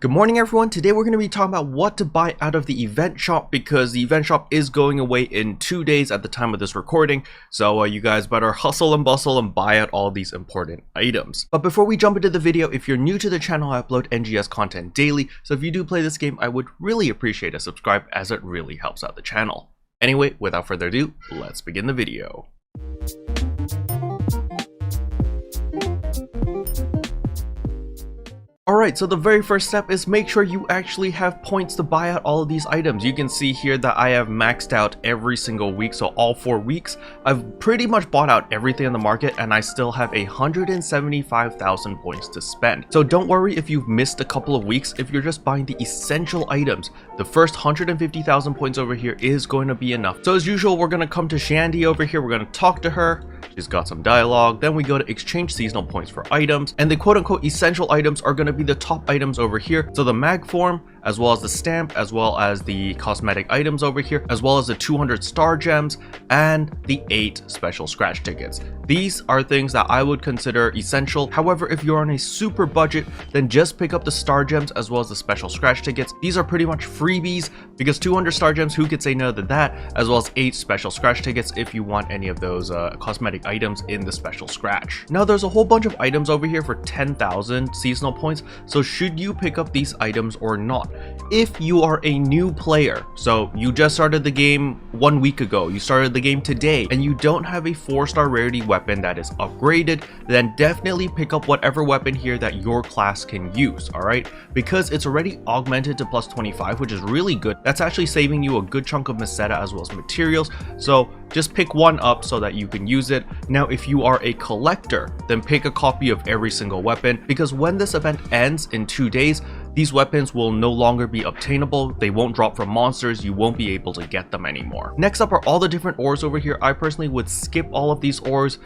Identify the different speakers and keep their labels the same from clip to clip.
Speaker 1: Good morning everyone, today we're going to be talking about what to buy out of the event shop because the event shop is going away in 2 days at the time of this recording, so you guys better hustle and bustle and buy out all these important items. But before we jump into the video, if you're new to the channel, I upload NGS content daily, so if you do play this game, I would really appreciate a subscribe as it really helps out the channel. Anyway, without further ado, let's begin the video. Alright, so the very first step is make sure you actually have points to buy out all of these items. You can see here that I have maxed out every single week, so all 4 weeks. I've pretty much bought out everything in the market and I still have 175,000 points to spend. So don't worry if you've missed a couple of weeks. If you're just buying the essential items, the first 150,000 points over here is going to be enough. So as usual, we're going to come to Xiandy over here. We're going to talk to her. She's got some dialogue. Then we go to exchange seasonal points for items, and the quote-unquote essential items are going to be the top items over here. So the mag form, as well as the stamp, as well as the cosmetic items over here, as well as the 200 star gems and the 8 special scratch tickets. These are things that I would consider essential. However, if you're on a super budget, then just pick up the star gems as well as the special scratch tickets. These are pretty much freebies because 200 star gems, who could say no to that, as well as 8 special scratch tickets if you want any of those cosmetic items in the special scratch. Now there's a whole bunch of items over here for 10,000 seasonal points, so should you pick up these items or not? If you are a new player, so you just started the game 1 week ago, you started the game today, and you don't have a 4-star rarity weapon that is upgraded, then definitely pick up whatever weapon here that your class can use, alright? Because it's already augmented to plus 25, which is really good. That's actually saving you a good chunk of meseta as well as materials, so just pick one up so that you can use it. Now if you are a collector, then pick a copy of every single weapon, because when this event ends in 2 days, these weapons will no longer be obtainable. They won't drop from monsters. You won't be able to get them anymore. Next up are all the different ores over here. I personally would skip all of these ores.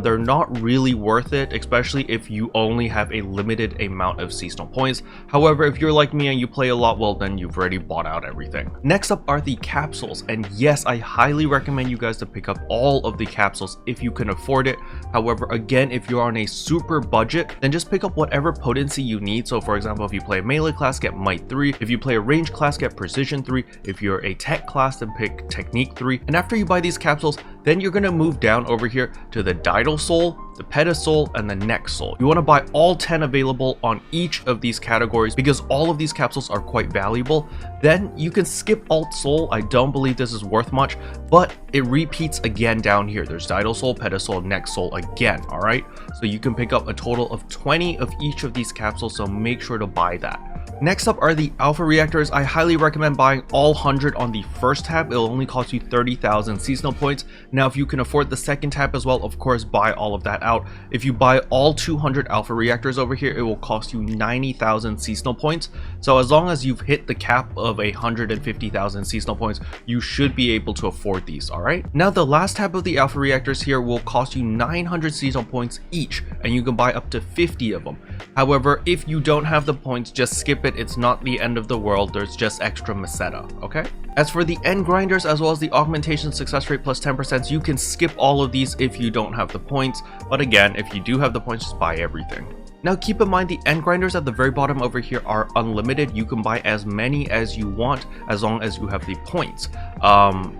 Speaker 1: They're not really worth it, especially if you only have a limited amount of seasonal points. However, if you're like me and you play a lot, well, then you've already bought out everything. Next up are the capsules. And yes, I highly recommend you guys to pick up all of the capsules if you can afford it. However, again, if you're on a super budget, then just pick up whatever potency you need. So for example, if you play a melee class, get might 3. If you play a range class, get precision 3. If you're a tech class, then pick technique 3. And after you buy these capsules, then you're going to move down over here to the Didal Soul, the Peta Soul, and the Neck Soul. You want to buy all 10 available on each of these categories because all of these capsules are quite valuable. Then you can skip Alt Soul. I don't believe this is worth much, but it repeats again down here. There's Didal Soul, Peta Soul, Neck Soul again, alright? So you can pick up a total of 20 of each of these capsules, so make sure to buy that. Next up are the alpha reactors. I highly recommend buying all 100 on the first tab. It'll only cost you 30,000 seasonal points. Now if you can afford the second tab as well, of course buy all of that out. If you buy all 200 alpha reactors over here, it will cost you 90,000 seasonal points. So as long as you've hit the cap of 150,000 seasonal points, you should be able to afford these, alright? Now the last tab of the alpha reactors here will cost you 900 seasonal points each, and you can buy up to 50 of them. However, if you don't have the points, just skip it. It's not the end of the world. There's just extra meseta, okay? As for the end grinders as well as the augmentation success rate plus 10%, you can skip all of these if you don't have the points. But again, if you do have the points, just buy everything. Now keep in mind the end grinders at the very bottom over here are unlimited. You can buy as many as you want as long as you have the points.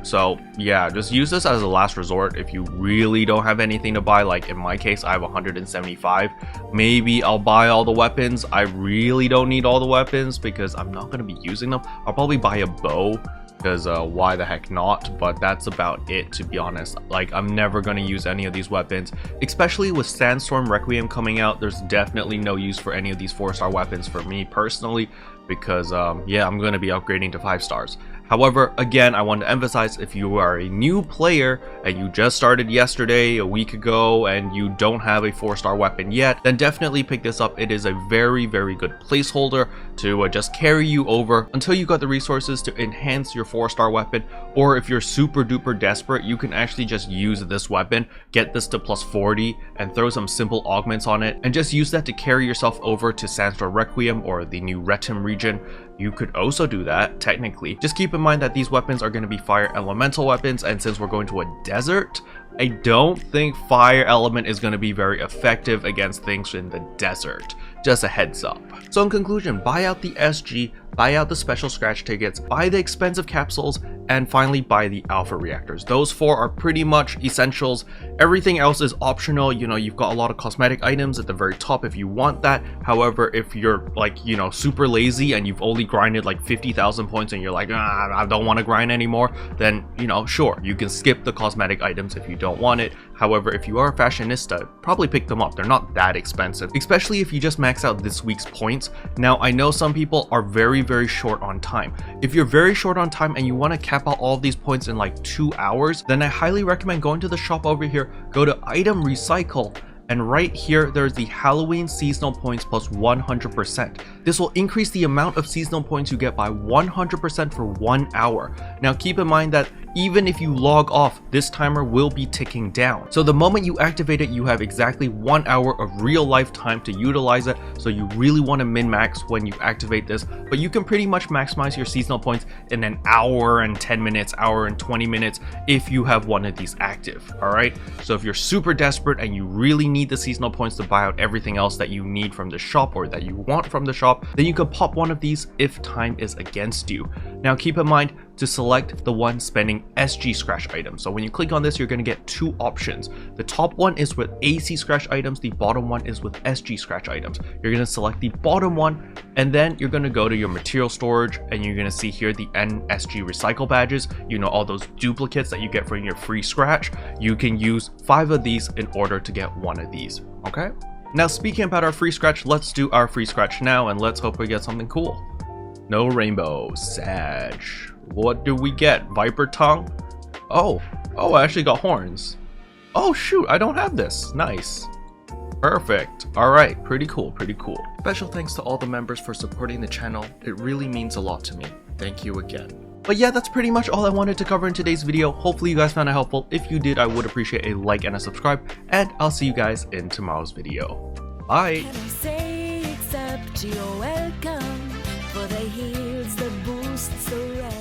Speaker 1: So yeah, just use this as a last resort if you really don't have anything to buy. Like in my case, I have 175. Maybe I'll buy all the weapons. I really don't need all the weapons because I'm not going to be using them. I'll probably buy a bow, because why the heck not? But that's about it, to be honest. Like, I'm never going to use any of these weapons, especially with Sandstorm Requiem coming out. There's definitely no use for any of these 4-star weapons for me personally, because yeah, I'm going to be upgrading to 5 stars. However, again, I want to emphasize, if you are a new player and you just started yesterday, a week ago, and you don't have a 4-star weapon yet, then definitely pick this up. It is a very, very good placeholder to just carry you over until you got the resources to enhance your 4-star weapon. Or if you're super duper desperate, you can actually just use this weapon, get this to plus 40, and throw some simple augments on it, and just use that to carry yourself over to Sandstorm Requiem or the new Retim region. You could also do that, technically. Just keep in mind that these weapons are going to be fire elemental weapons, and since we're going to a desert, I don't think fire element is going to be very effective against things in the desert. just a heads up. So in conclusion, buy out the SG, buy out the special scratch tickets, buy the expensive capsules, and finally buy the alpha reactors. Those 4 are pretty much essentials. Everything else is optional. You know, you've got a lot of cosmetic items at the very top if you want that. However, if you're like, you know, super lazy and you've only grinded like 50,000 points and you're like, I don't want to grind anymore, then, you know, sure, you can skip the cosmetic items if you don't want it. However, if you are a fashionista, probably pick them up. They're not that expensive, especially if you just max out this week's points. Now, I know some people are very short on time. If you're very short on time and you want to cap out all of these points in like 2 hours, then I highly recommend going to the shop over here, go to item recycle, and right here there's the Halloween seasonal points plus 100%. This will increase the amount of seasonal points you get by 100% for 1 hour. Now keep in mind that even if you log off, this timer will be ticking down. So the moment you activate it, you have exactly 1 hour of real life time to utilize it. So you really want to min-max when you activate this, but you can pretty much maximize your seasonal points in an hour and 10 minutes, hour and 20 minutes if you have one of these active. All right. So if you're super desperate and you really need the seasonal points to buy out everything else that you need from the shop or that you want from the shop, then you can pop one of these if time is against you. Now keep in mind to select the one spending SG scratch items. So when you click on this, you're going to get 2 options. The top one is with AC scratch items, the bottom one is with SG scratch items. You're going to select the bottom one, and then you're going to go to your material storage, and you're going to see here the NSG recycle badges. You know, all those duplicates that you get from your free scratch. You can use 5 of these in order to get 1 of these. Okay, now speaking about our free scratch, let's do our free scratch now, and let's hope we get something cool. No rainbow. Sag. What do we get? Viper tongue? Oh, I actually got horns. Oh shoot, I don't have this. Nice. Perfect. All right, pretty cool. Special thanks to all the members for supporting the channel. It really means a lot to me. Thank you again. But yeah, that's pretty much all I wanted to cover in today's video. Hopefully you guys found it helpful. If you did, I would appreciate a like and a subscribe, and I'll see you guys in tomorrow's video. Bye.
Speaker 2: Can I say except you're welcome for the heals that boosts the rest?